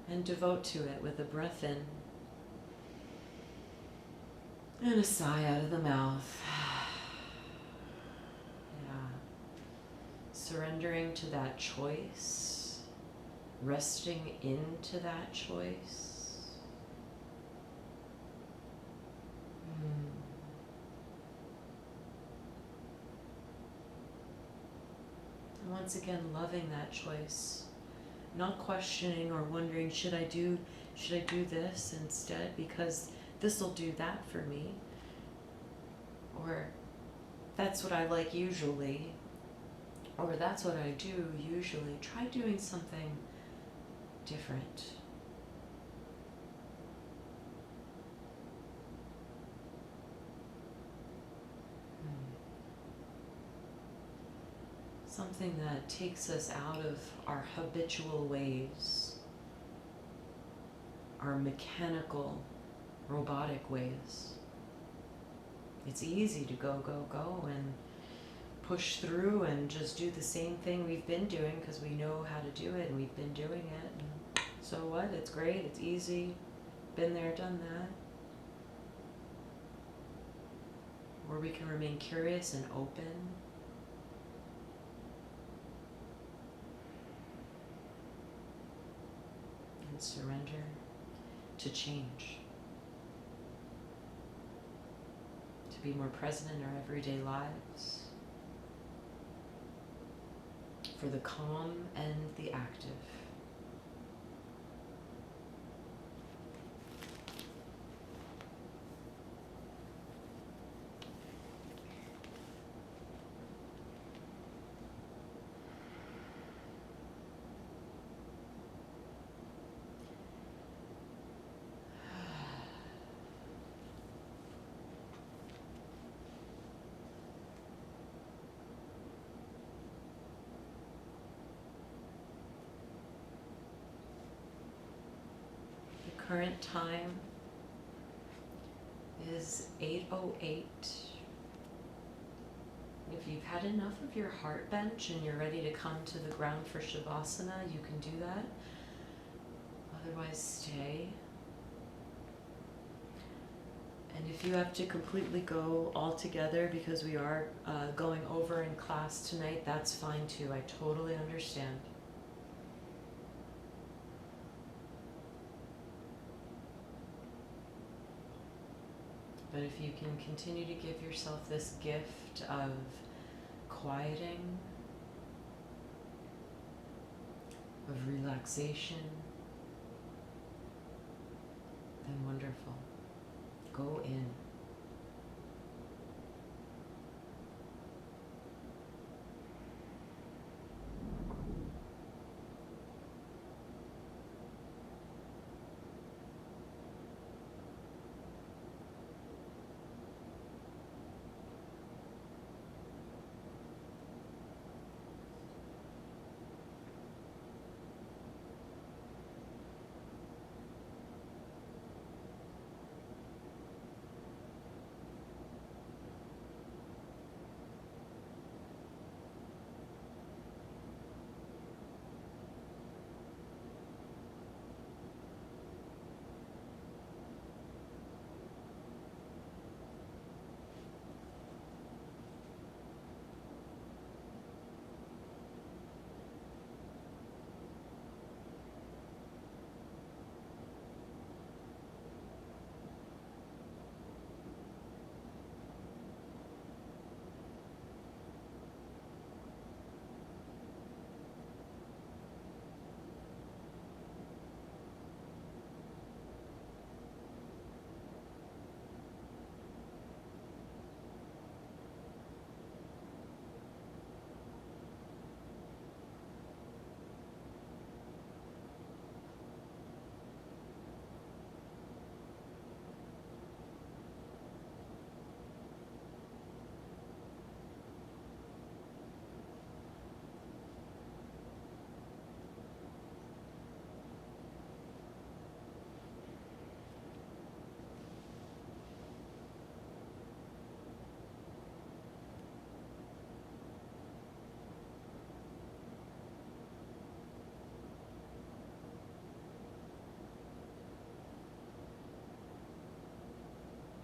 and devote to it with a breath in and a sigh out of the mouth. Yeah. Surrendering to that choice, resting into that choice. And once again, loving that choice. Not questioning or wondering, should I do this instead because this will do that for me? Or that's what I like usually. Or that's what I do usually. Try doing something different. Something that takes us out of our habitual ways, our mechanical, robotic ways. It's easy to go and push through and just do the same thing we've been doing because we know how to do it and we've been doing it. And so what? It's great, it's easy, been there, done that. Or we can remain curious and open. And surrender to change. To be more present in our everyday lives. For the calm and the active. Current time is 8:08. If if you've had enough of your heart bench and you're ready to come to the ground for Shavasana, you can do that. Otherwise, stay. And if you have to completely go all together because we are going over in class tonight, that's fine too. I totally understand. But if you can continue to give yourself this gift of quieting, of relaxation, then wonderful. Go in.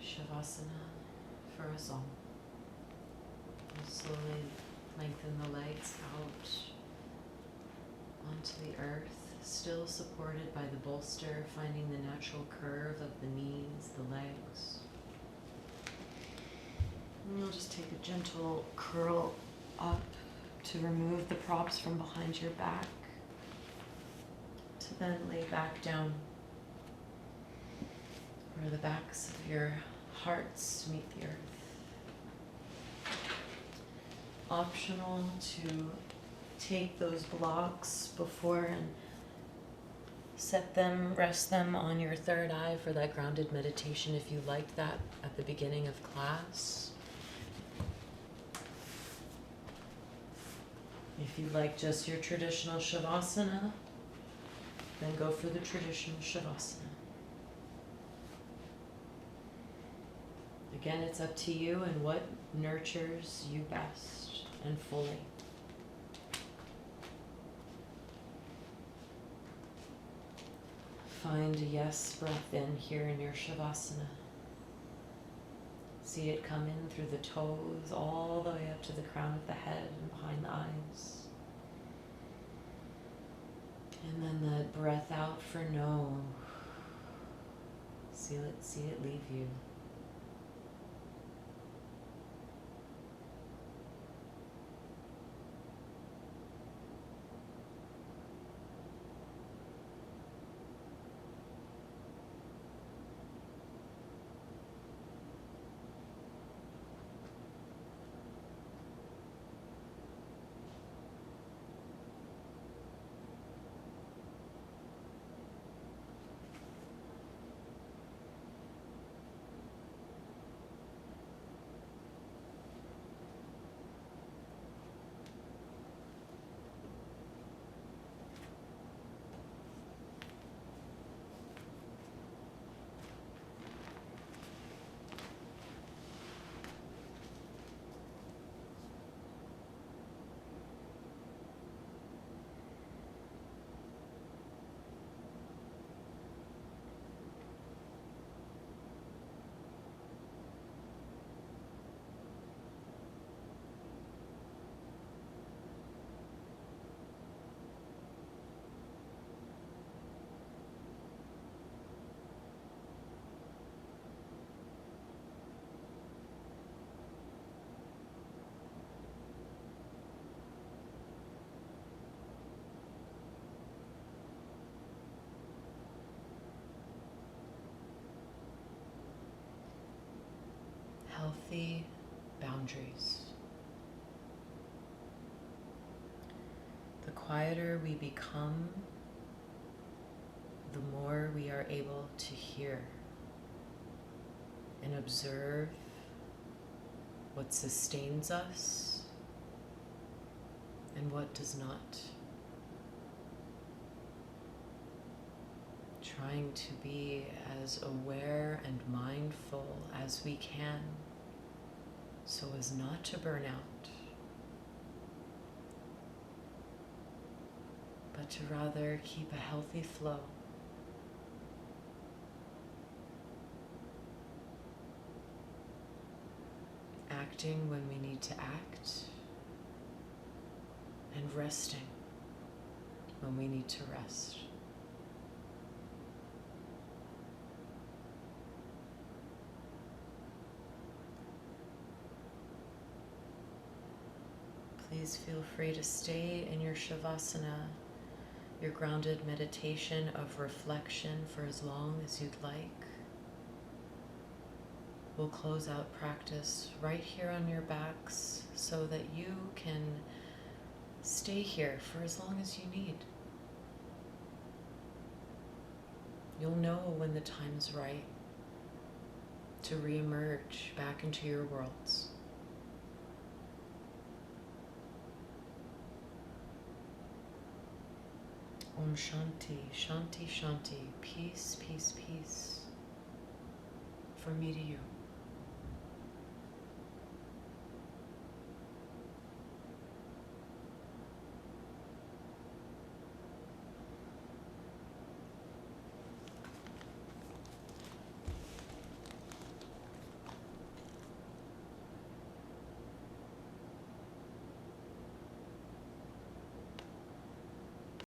Shavasana for us all. And slowly lengthen the legs out onto the earth, still supported by the bolster, finding the natural curve of the knees, the legs. And you'll just take a gentle curl up to remove the props from behind your back, to then lay back down where the backs of your hearts meet the earth. Optional to take those blocks before and set them, rest them on your third eye for that grounded meditation if you like that at the beginning of class. If you like just your traditional Shavasana, then go for the traditional Shavasana. Again, it's up to you and what nurtures you best and fully. Find a yes breath in here in your Shavasana. See it come in through the toes, all the way up to the crown of the head and behind the eyes. And then the breath out for no. See it leave you. healthy boundaries. The quieter we become, the more we are able to hear and observe what sustains us and what does not. Trying to be as aware and mindful as we can so as not to burn out, but to rather keep a healthy flow. Acting when we need to act, and resting when we need to rest. Please feel free to stay in your Shavasana, your grounded meditation of reflection, for as long as you'd like. We'll close out practice right here on your backs so that you can stay here for as long as you need. You'll know when the time is right to re-emerge back into your worlds. Om Shanti, Shanti, Shanti, peace, peace, peace. From me to you.